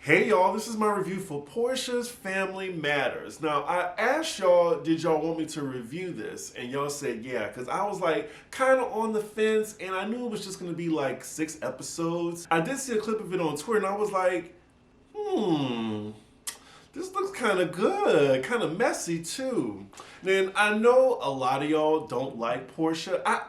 Hey y'all, this is my review for Porsha'S Family Matters. Now, I asked y'all, did y'all want me to review this? And y'all said yeah, because I was like kind of on the fence and I knew it was just going to be like 6 episodes. I did see a clip of it on Twitter and I was like, this looks kind of good, kind of messy too. Then I know a lot of y'all don't like Porsha. I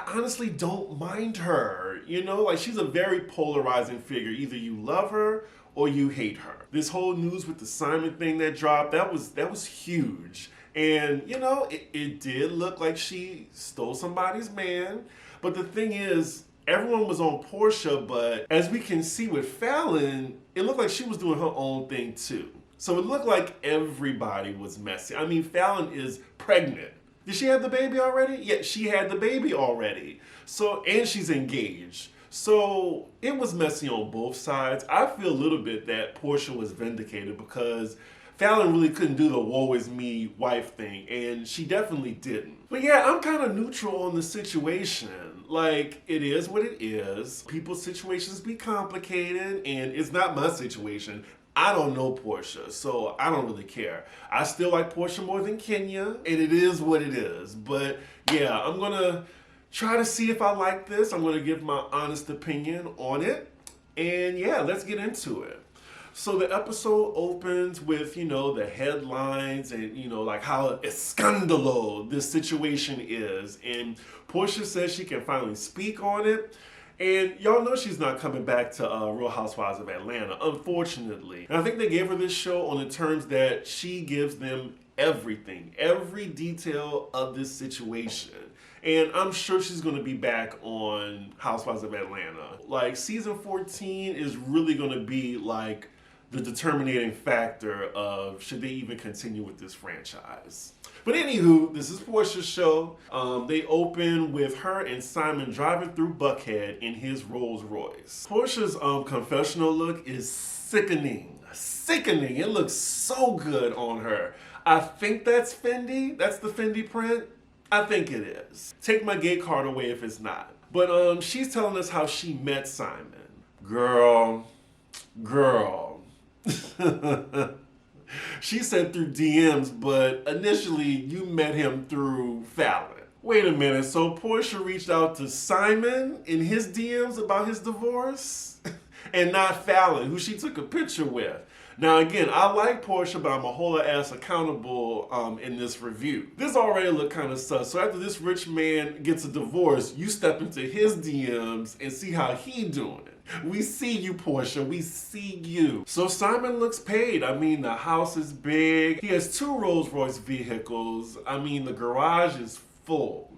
honestly don't mind her. You know, like she's a very polarizing figure. Either you love her or you hate her. This whole news with the Simon thing that dropped, that was huge. And you know, it did look like she stole somebody's man. But the thing is, everyone was on Porsha, but as we can see with Fallon, it looked like she was doing her own thing too. So it looked like everybody was messy. I mean, Fallon is pregnant. Did she have the baby already? Yeah, she had the baby already. So, and she's engaged. So it was messy on both sides. I feel a little bit that Porsha was vindicated because Fallon really couldn't do the woe is me wife thing, and she definitely didn't. But yeah, I'm kind of neutral on the situation. Like, it is what it is. People's situations be complicated, and it's not my situation. I don't know Porsha, so I don't really care. I still like Porsha more than Kenya, and it is what it is. But yeah, I'm gonna try to see if I like this. I'm gonna give my honest opinion on it. And yeah, let's get into it. So the episode opens with, you know, the headlines and, you know, like how escandalo this situation is. And Porsha says she can finally speak on it. And y'all know she's not coming back to Real Housewives of Atlanta, unfortunately. And I think they gave her this show on the terms that she gives them everything, every detail of this situation. And I'm sure she's going to be back on Housewives of Atlanta. Like, season 14 is really going to be like the determining factor of should they even continue with this franchise. But anywho, this is Porsha's show. They open with her and Simon driving through Buckhead in his Rolls Royce. Porsha's confessional look is sickening. Sickening. It looks so good on her. I think that's Fendi. That's the Fendi print. I think it is. Take my gay card away if it's not. But she's telling us how she met Simon. Girl. She said through DMs, but initially you met him through Fallon. Wait a minute, so Porsha reached out to Simon in his DMs about his divorce? And not Fallon, who she took a picture with. Now again, I like Porsha, but I'm a hold her ass accountable in this review. This already looked kind of sus. So after this rich man gets a divorce, you step into his DMs and see how he doing. We see you, Porsha. We see you. So Simon looks paid. I mean, the house is big. He has 2 Rolls Royce vehicles. I mean, the garage is full.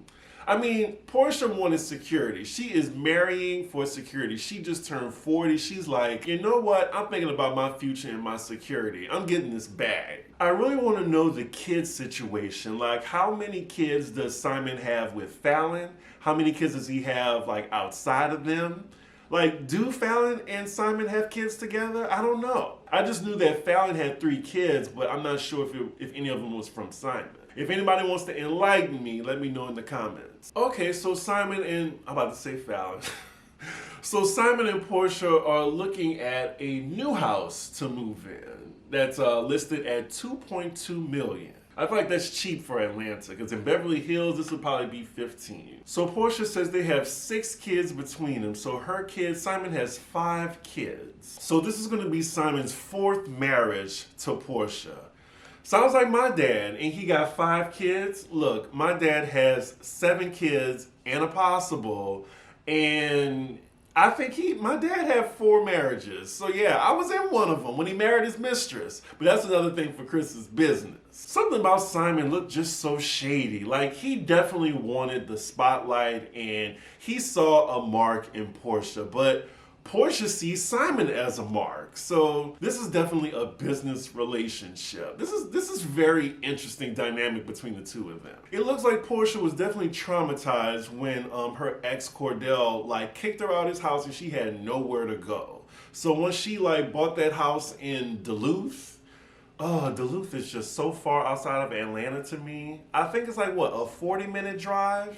I mean, Porsha wanted security. She is marrying for security. She just turned 40. She's like, you know what? I'm thinking about my future and my security. I'm getting this bag. I really want to know the kids situation. Like, how many kids does Simon have with Fallon? How many kids does he have, like, outside of them? Like, do Fallon and Simon have kids together? I don't know. I just knew that Fallon had 3 kids, but I'm not sure if any of them was from Simon. If anybody wants to enlighten me, let me know in the comments. Okay, so Simon and, I'm about to say Fallon. So Simon and Porsha are looking at a new house to move in that's listed at $2.2 million. I feel like that's cheap for Atlanta, because in Beverly Hills, this would probably be 15. So Porsha says they have 6 kids between them. So her kids, Simon has 5 kids. So this is gonna be Simon's 4th marriage to Porsha. Sounds like my dad, and he got 5 kids. Look, my dad has 7 kids and a possible, and I think my dad had 4 marriages. So yeah, I was in one of them when he married his mistress. But that's another thing for Chris's business. Something about Simon looked just so shady. Like, he definitely wanted the spotlight and he saw a mark in Porsha, but Porsha sees Simon as a mark. So this is definitely a business relationship. This is very interesting dynamic between the two of them. It looks like Porsha was definitely traumatized when her ex Cordell like kicked her out of his house and she had nowhere to go. So once she like bought that house in Duluth, Duluth is just so far outside of Atlanta to me. I think it's like, what, a 40-minute drive?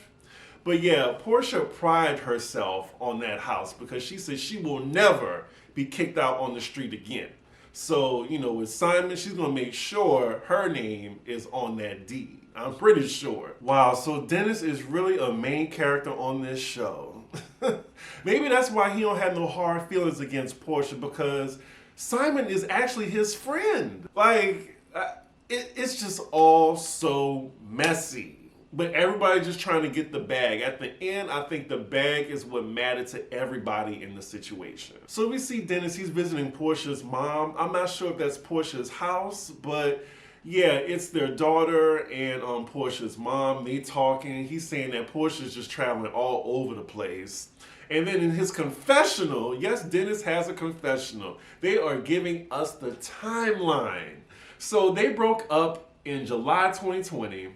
But yeah, Porsha prided herself on that house because she said she will never be kicked out on the street again. So, with Simon, she's going to make sure her name is on that deed. I'm pretty sure. Wow, so Dennis is really a main character on this show. Maybe that's why he don't have no hard feelings against Porsha, because Simon is actually his friend. Like, it's just all so messy. But everybody just trying to get the bag. At the end, I think the bag is what mattered to everybody in the situation. So we see Dennis, he's visiting Portia's mom. I'm not sure if that's Portia's house, but yeah, it's their daughter and Portia's mom. They talking. He's saying that Portia's just traveling all over the place. And then in his confessional, yes, Dennis has a confessional. They are giving us the timeline. So they broke up in July 2020.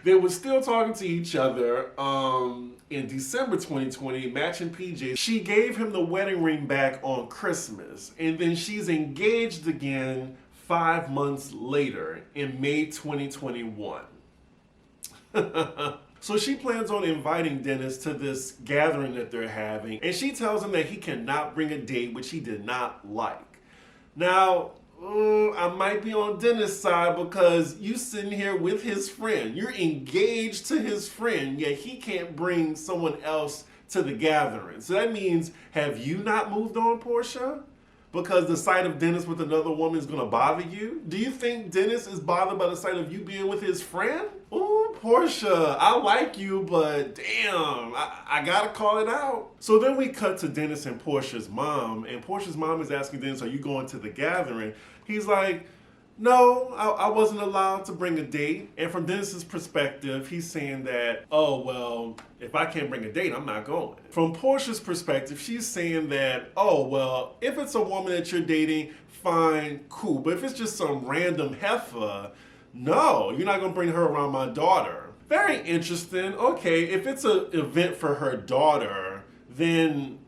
They were still talking to each other in December 2020, matching PJs. She gave him the wedding ring back on Christmas. And then she's engaged again 5 months later in May 2021. So she plans on inviting Dennis to this gathering that they're having. And she tells him that he cannot bring a date, which he did not like. Now, I might be on Dennis' side, because you sitting here with his friend. You're engaged to his friend, yet he can't bring someone else to the gathering. So that means, have you not moved on, Porsha? Because the sight of Dennis with another woman is going to bother you? Do you think Dennis is bothered by the sight of you being with his friend? Ooh, Porsha, I like you, but damn, I gotta call it out. So then we cut to Dennis and Portia's mom, and Portia's mom is asking Dennis, are you going to the gathering? He's like, no, I wasn't allowed to bring a date. And from Dennis's perspective, he's saying that, oh, well, if I can't bring a date, I'm not going. From Portia's perspective, she's saying that, oh, well, if it's a woman that you're dating, fine, cool. But if it's just some random heifer, no, you're not going to bring her around my daughter. Very interesting. Okay, if it's an event for her daughter, then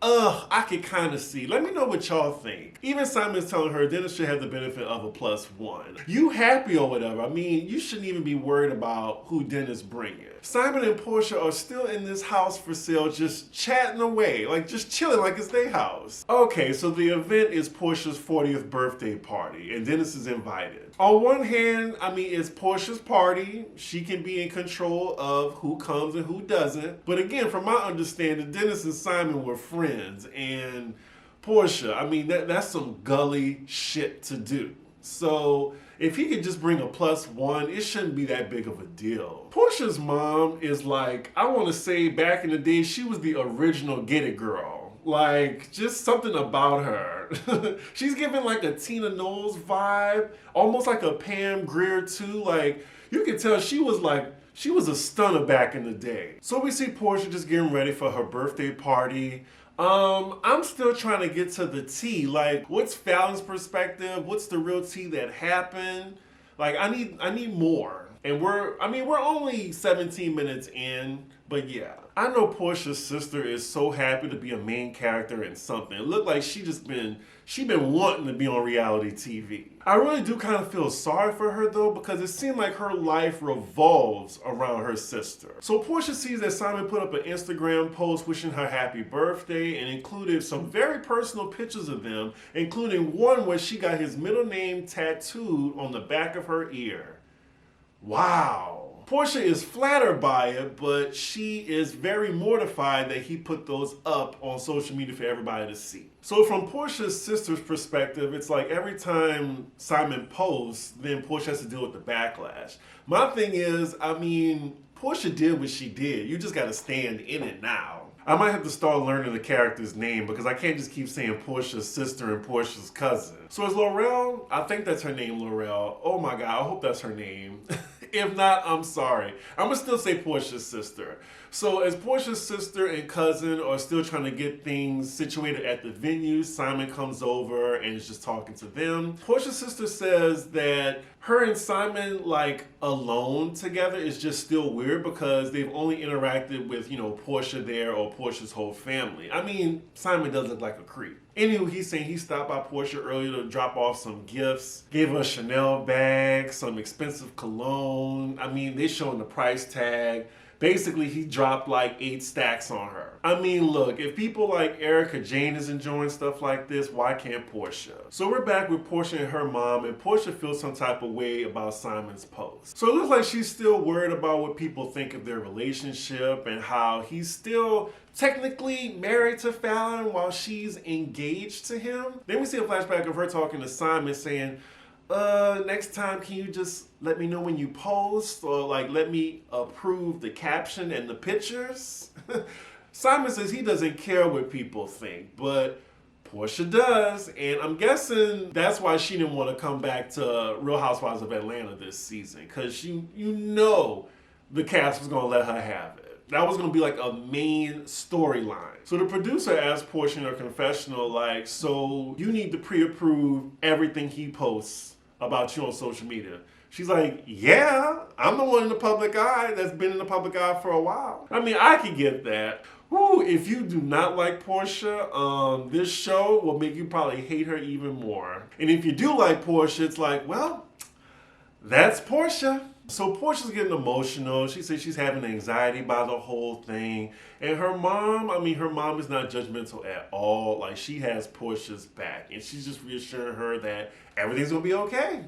I could kind of see. Let me know what y'all think. Even Simon's telling her Dennis should have the benefit of a +1. You happy or whatever. I mean, you shouldn't even be worried about who Dennis bringing. Simon and Portia are still in this house for sale, just chatting away, like just chilling like it's their house. Okay, so the event is Portia's 40th birthday party, and Dennis is invited. On one hand, I mean, it's Portia's party. She can be in control of who comes and who doesn't. But again, from my understanding, Dennis and Simon were friends, and Portia, I mean, that's some gully shit to do. So if he could just bring a +1, it shouldn't be that big of a deal. Portia's mom is like, I want to say back in the day, she was the original Get It girl. Like, just something about her. She's giving like a Tina Knowles vibe, almost like a Pam Grier too. Like, you can tell she was a stunner back in the day. So we see Portia just getting ready for her birthday party. I'm still trying to get to the tea. Like, what's Fallon's perspective? What's the real tea that happened? Like, I need more. And we're only 17 minutes in, but yeah. I know Portia's sister is so happy to be a main character in something. It looked like she been wanting to be on reality TV. I really do kind of feel sorry for her though, because it seemed like her life revolves around her sister. So Portia sees that Simon put up an Instagram post wishing her happy birthday and included some very personal pictures of them, including one where she got his middle name tattooed on the back of her ear. Wow. Portia is flattered by it, but she is very mortified that he put those up on social media for everybody to see. So from Portia's sister's perspective, it's like every time Simon posts, then Portia has to deal with the backlash. My thing is, I mean, Portia did what she did. You just got to stand in it now. I might have to start learning the character's name, because I can't just keep saying Portia's sister and Portia's cousin. So is Laurel? I think that's her name, Laurel. Oh my God, I hope that's her name. If not, I'm sorry. I'm gonna still say Portia's sister. So as Portia's sister and cousin are still trying to get things situated at the venue, Simon comes over and is just talking to them. Portia's sister says that her and Simon, like, alone together is just still weird because they've only interacted with, Portia there or Portia's whole family. I mean, Simon does look like a creep. Anywho, he's saying he stopped by Portia earlier to drop off some gifts. Gave her a Chanel bag, some expensive cologne. I mean, they showing the price tag. Basically, he dropped like 8 stacks on her. I mean, look, if people like Erica Jane is enjoying stuff like this, why can't Porsha? So we're back with Porsha and her mom, and Porsha feels some type of way about Simon's post. So it looks like she's still worried about what people think of their relationship and how he's still technically married to Fallon while she's engaged to him. Then we see a flashback of her talking to Simon saying, next time can you just let me know when you post, or like let me approve the caption and the pictures? Simon says he doesn't care what people think, but Porsha does, and I'm guessing that's why she didn't want to come back to Real Housewives of Atlanta this season, because you know the cast was going to let her have it. That was going to be like a main storyline. So the producer asked Porsha in her confessional, like, so you need to pre-approve everything he posts about you on social media. She's like, yeah, I'm the one in the public eye that's been in the public eye for a while. I mean, I can get that. Woo, if you do not like Porsha, this show will make you probably hate her even more. And if you do like Porsha, it's like, well, that's Porsha. So Porsha's getting emotional. She says she's having anxiety by the whole thing. And her mom is not judgmental at all. Like, she has Porsha's back. And she's just reassuring her that everything's going to be okay.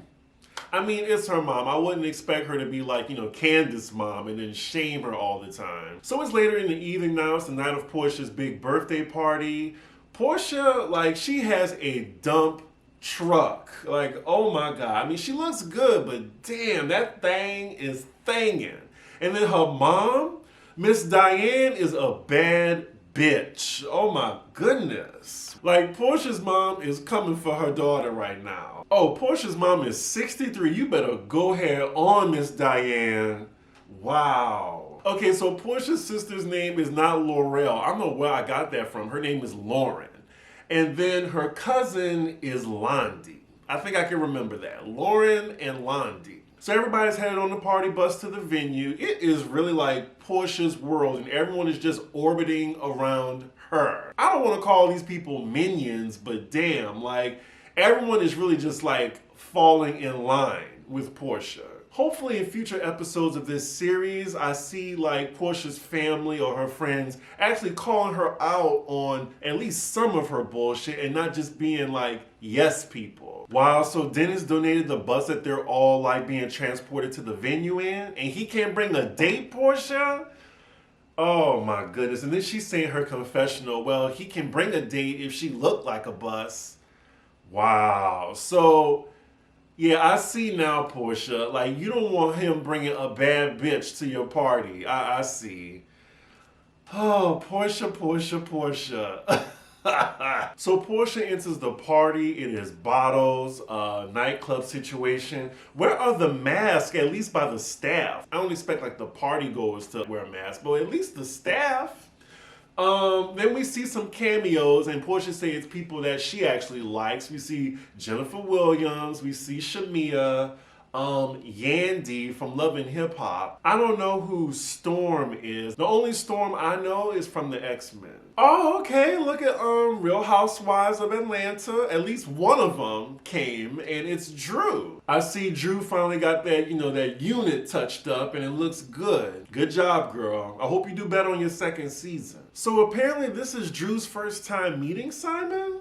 I mean, it's her mom. I wouldn't expect her to be like, Candace's mom and then shame her all the time. So it's later in the evening now. It's the night of Porsha's big birthday party. Porsha, like, she has a dump truck. Like, oh my God. I mean, she looks good, but damn, that thing is thangin'. And then her mom, Miss Diane, is a bad bitch. Oh my goodness. Like, Porsha's mom is coming for her daughter right now. Oh, Porsha's mom is 63. You better go ahead on, Miss Diane. Wow. Okay, so Porsha's sister's name is not Laurel. I don't know where I got that from. Her name is Lauren. And then her cousin is Londi. I think I can remember that. Lauren and Londi. So everybody's headed on the party bus to the venue. It is really like Porsha's world, and everyone is just orbiting around her. I don't want to call these people minions, but damn, like, everyone is really just like falling in line with Porsha. Hopefully in future episodes of this series, I see like Porsha's family or her friends actually calling her out on at least some of her bullshit and not just being like yes people. Wow, so Dennis donated the bus that they're all like being transported to the venue in, and he can't bring a date, Porsha? Oh my goodness. And then she's saying her confessional, well, he can bring a date if she looked like a bus. Wow. So yeah, I see now, Porsha. Like, you don't want him bringing a bad bitch to your party. I see. Oh, Porsha. So Porsha enters the party. It is bottles, nightclub situation. Where are the masks, at least by the staff? I don't expect like the party goers to wear masks, but at least the staff. Then we see some cameos, and Porsha says it's people that she actually likes. We see Jennifer Williams, we see Shamia, Yandy from Love and Hip Hop. I don't know who Storm is. The only Storm I know is from the X-Men. Oh, okay, look at Real Housewives of Atlanta. At least one of them came, and it's Drew. I see Drew finally got that, that unit touched up, and it looks good. Good job, girl. I hope you do better on your second season. So apparently this is Drew's first time meeting Simon?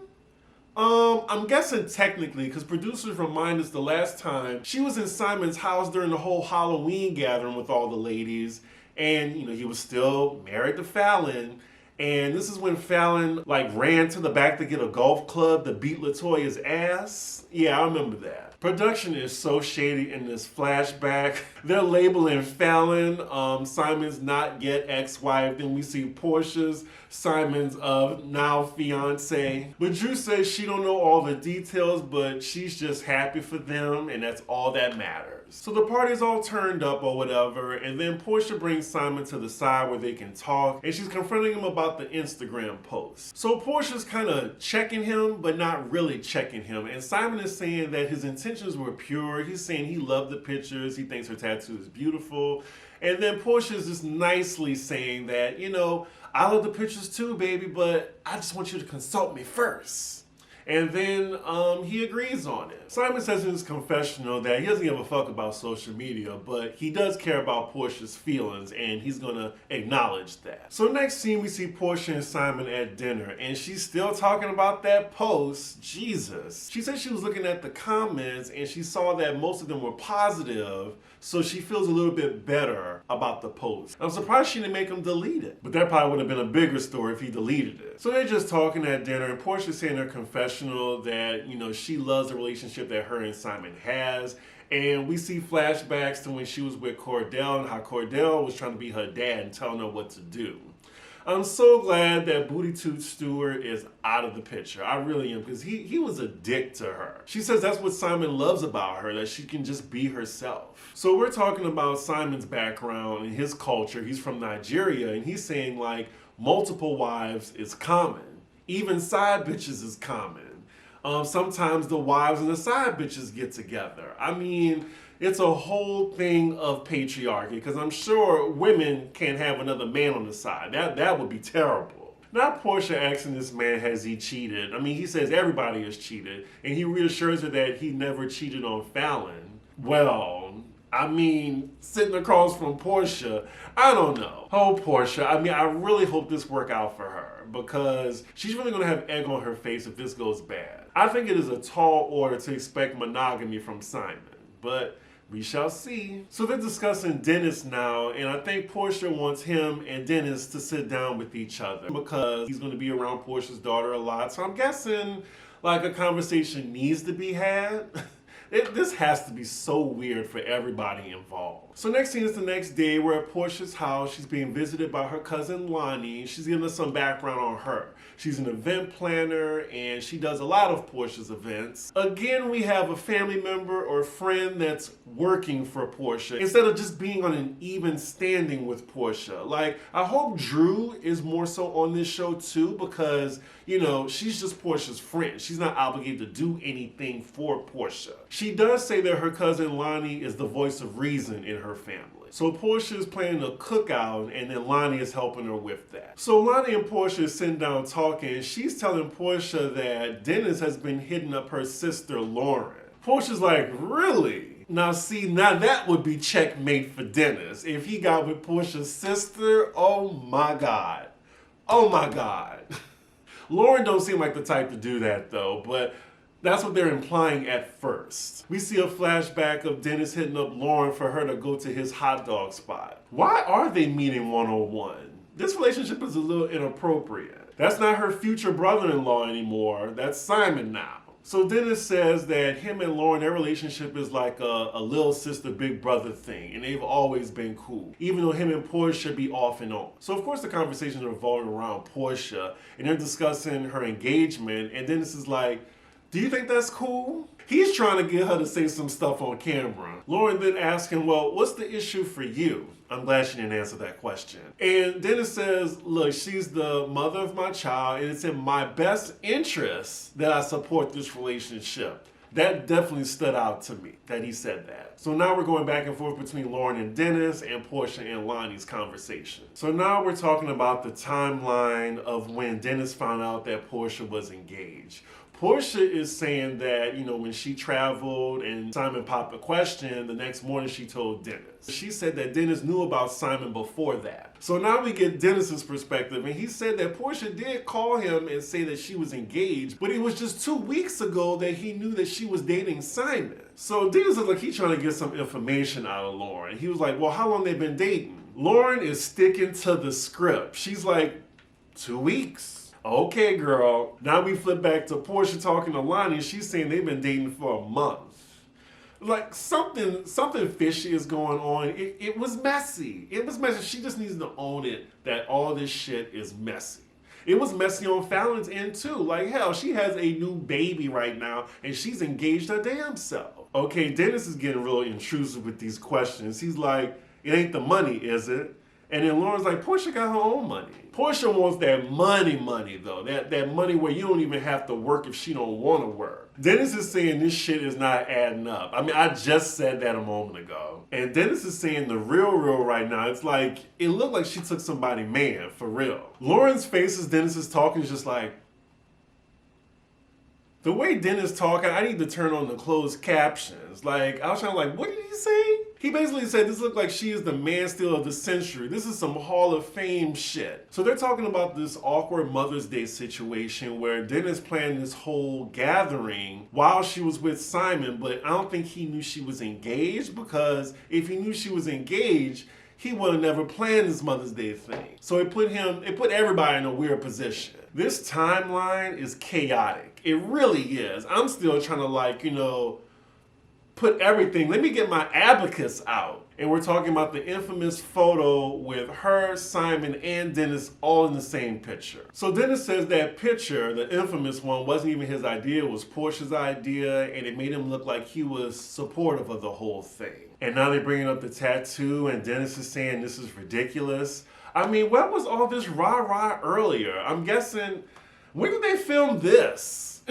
I'm guessing technically, because producers remind us the last time she was in Simon's house during the whole Halloween gathering with all the ladies, and he was still married to Fallon. And this is when Fallon like ran to the back to get a golf club to beat LaToya's ass. Yeah, I remember that. Production is so shady in this flashback. They're labeling Fallon Simon's not yet ex-wife. Then we see Porsha's Simon's now fiance. But Drew says she don't know all the details, but she's just happy for them, and that's all that matters. So the party's all turned up or whatever, and then Porsha brings Simon to the side where they can talk, and she's confronting him about the Instagram post. So Porsha's kind of checking him, but not really checking him, and Simon is saying that his intentions were pure. He's saying he loved the pictures, he thinks her tattoo is beautiful, and then Porsha's just nicely saying that, I love the pictures too, baby, but I just want you to consult me first. And then he agrees on it. Simon says in his confessional that he doesn't give a fuck about social media, but he does care about Portia's feelings, and he's gonna acknowledge that. So next scene, we see Portia and Simon at dinner, and she's still talking about that post. Jesus. She said she was looking at the comments, and she saw that most of them were positive, so she feels a little bit better about the post. I'm surprised she didn't make him delete it, but that probably would have been a bigger story if he deleted it. So they're just talking at dinner, and Portia's saying in her confessional that, she loves the relationship that her and Simon has. And we see flashbacks to when she was with Cordell and how Cordell was trying to be her dad and telling her what to do. I'm so glad that Booty Tooth Stewart is out of the picture. I really am, because he was a dick to her. She says that's what Simon loves about her, that she can just be herself. So we're talking about Simon's background and his culture. He's from Nigeria, and he's saying like multiple wives is common. Even side bitches is common. Sometimes the wives and the side bitches get together. I mean, it's a whole thing of patriarchy, because I'm sure women can't have another man on the side. That would be terrible. Now Portia asking this man, has he cheated? I mean, he says everybody has cheated, and he reassures her that he never cheated on Fallon. Well, I mean, sitting across from Portia, I don't know. Oh, Portia, I mean, I really hope this work out for her, because she's really going to have egg on her face if this goes bad. I think it is a tall order to expect monogamy from Simon, but we shall see. So they're discussing Dennis now, and I think Portia wants him and Dennis to sit down with each other because he's going to be around Portia's daughter a lot. So I'm guessing like a conversation needs to be had. This has to be so weird for everybody involved. So next scene is the next day. We're at Portia's house. She's being visited by her cousin Lonnie. She's giving us some background on her. She's an event planner, and she does a lot of Portia's events. Again, we have a family member or friend that's working for Portia instead of just being on an even standing with Portia. Like, I hope Drew is more so on this show too, because, she's just Portia's friend. She's not obligated to do anything for Portia. She does say that her cousin Lonnie is the voice of reason in her family. So Portia is planning a cookout, and then Lonnie is helping her with that. So Lonnie and Portia is sitting down talking, and she's telling Portia that Dennis has been hitting up her sister Lauren. Portia's like, really? Now that would be checkmate for Dennis. If he got with Portia's sister, oh my God. Oh my God. Lauren don't seem like the type to do that though, but that's what they're implying at first. We see a flashback of Dennis hitting up Lauren for her to go to his hot dog spot. Why are they meeting 101? This relationship is a little inappropriate. That's not her future brother-in-law anymore. That's Simon now. So Dennis says that him and Lauren, their relationship is like a little sister, big brother thing, and they've always been cool, even though him and Portia be off and on. So of course the conversations are revolving around Portia, and they're discussing her engagement, and Dennis is like, do you think that's cool? He's trying to get her to say some stuff on camera. Lauren then asks him, well, what's the issue for you? I'm glad she didn't answer that question. And Dennis says, look, she's the mother of my child, and it's in my best interest that I support this relationship. That definitely stood out to me, that he said that. So now we're going back and forth between Lauren and Dennis and Portia and Lonnie's conversation. So now we're talking about the timeline of when Dennis found out that Portia was engaged. Portia is saying that, when she traveled and Simon popped a question, the next morning she told Dennis. She said that Dennis knew about Simon before that. So now we get Dennis's perspective, and he said that Portia did call him and say that she was engaged, but it was just 2 weeks ago that he knew that she was dating Simon. So Dennis is like, he's trying to get some information out of Lauren. He was like, well, how long they been dating? Lauren is sticking to the script. She's like, 2 weeks. Okay, girl. Now we flip back to Portia talking to Lonnie. She's saying they've been dating for a month. Like something fishy is going on. It was messy. It was messy. She just needs to own it that all this shit is messy. It was messy on Fallon's end too. Like hell, she has a new baby right now and she's engaged her damn self. Okay, Dennis is getting real intrusive with these questions. He's like, it ain't the money, is it? And then Lauren's like, Portia got her own money. Portia wants that money though. That money where you don't even have to work if she don't want to work. Dennis is saying this shit is not adding up. I mean, I just said that a moment ago. And Dennis is saying the real right now, it's like, it looked like she took somebody man, for real. Lauren's face as Dennis is talking is just like, The way Dennis talking, I need to turn on the closed captions. Like, I was trying to like, what did he say? He basically said, this looked like she is the man steal of the century. This is some Hall of Fame shit. So they're talking about this awkward Mother's Day situation where Dennis planned this whole gathering while she was with Simon, but I don't think he knew she was engaged, because if he knew she was engaged, he would have never planned this Mother's Day thing. So it put everybody in a weird position. This timeline is chaotic. It really is. I'm still trying to like, put everything. Let me get my abacus out. And we're talking about the infamous photo with her, Simon, and Dennis all in the same picture. So Dennis says that picture, the infamous one, wasn't even his idea, it was Portia's idea, and it made him look like he was supportive of the whole thing. And now they're bringing up the tattoo, and Dennis is saying this is ridiculous. I mean, what was all this rah-rah earlier? I'm guessing, when did they film this?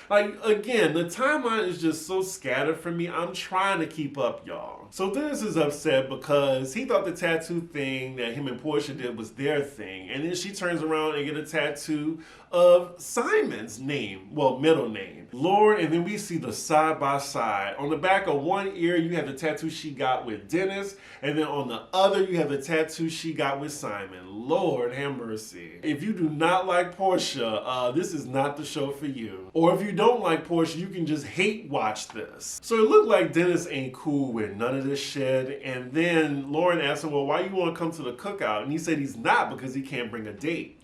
Like, again, the timeline is just so scattered for me. I'm trying to keep up, y'all. So Dennis is upset because he thought the tattoo thing that him and Portia did was their thing. And then she turns around and get a tattoo of Simon's name, well, middle name, Lord. And then we see the side by side. On the back of one ear, you have the tattoo she got with Dennis. And then on the other, you have the tattoo she got with Simon. Lord have mercy. If you do not like Portia, this is not the show for you. Or if you don't like Portia, you can just hate watch this. So it looked like Dennis ain't cool with none of this shit. And then Lauren asked him, well, why you want to come to the cookout? And he said he's not because he can't bring a date.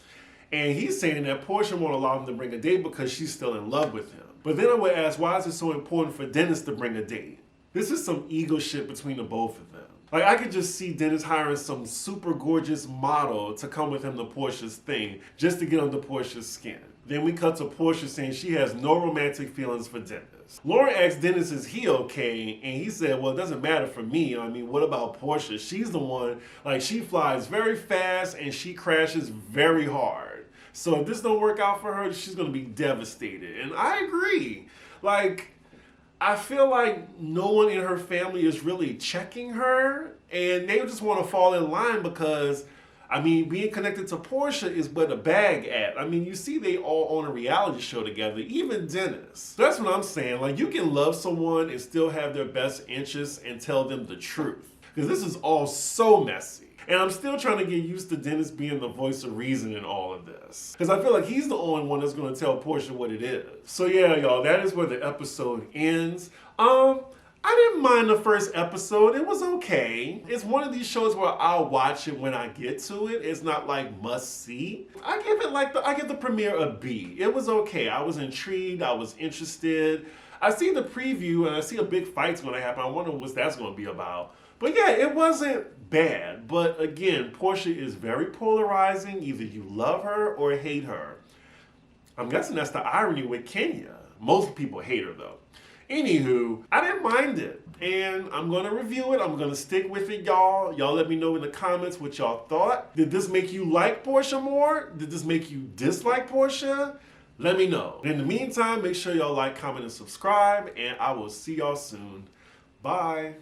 And he's saying that Portia won't allow him to bring a date because she's still in love with him. But then I would ask, why is it so important for Dennis to bring a date? This is some ego shit between the both of them. Like, I could just see Dennis hiring some super gorgeous model to come with him to Portia's thing just to get under Portia's skin. Then we cut to Portia saying she has no romantic feelings for Dennis. Lauren asked Dennis, is he okay? And he said, well, it doesn't matter for me. I mean, what about Portia? She's the one, like, she flies very fast and she crashes very hard. So if this don't work out for her, she's going to be devastated. And I agree. Like, I feel like no one in her family is really checking her, and they just want to fall in line because, I mean, being connected to Portia is where the bag at. I mean, you see they all on a reality show together, even Dennis. That's what I'm saying. Like, you can love someone and still have their best interests and tell them the truth. Because this is all so messy. And I'm still trying to get used to Dennis being the voice of reason in all of this. Because I feel like he's the only one that's going to tell Portia what it is. So yeah, y'all, that is where the episode ends. I didn't mind the first episode. It was okay. It's one of these shows where I'll watch it when I get to it. It's not like must see. I give the premiere a B. It was okay. I was intrigued. I was interested. I see the preview and I see a big fight's going to happen. I wonder what that's going to be about. But yeah, it wasn't bad. But again, Portia is very polarizing. Either you love her or hate her. I'm guessing that's the irony with Kenya. Most people hate her though. Anywho, I didn't mind it. And I'm going to review it. I'm going to stick with it, y'all. Y'all let me know in the comments what y'all thought. Did this make you like Portia more? Did this make you dislike Portia? Let me know. In the meantime, make sure y'all like, comment, and subscribe. And I will see y'all soon. Bye.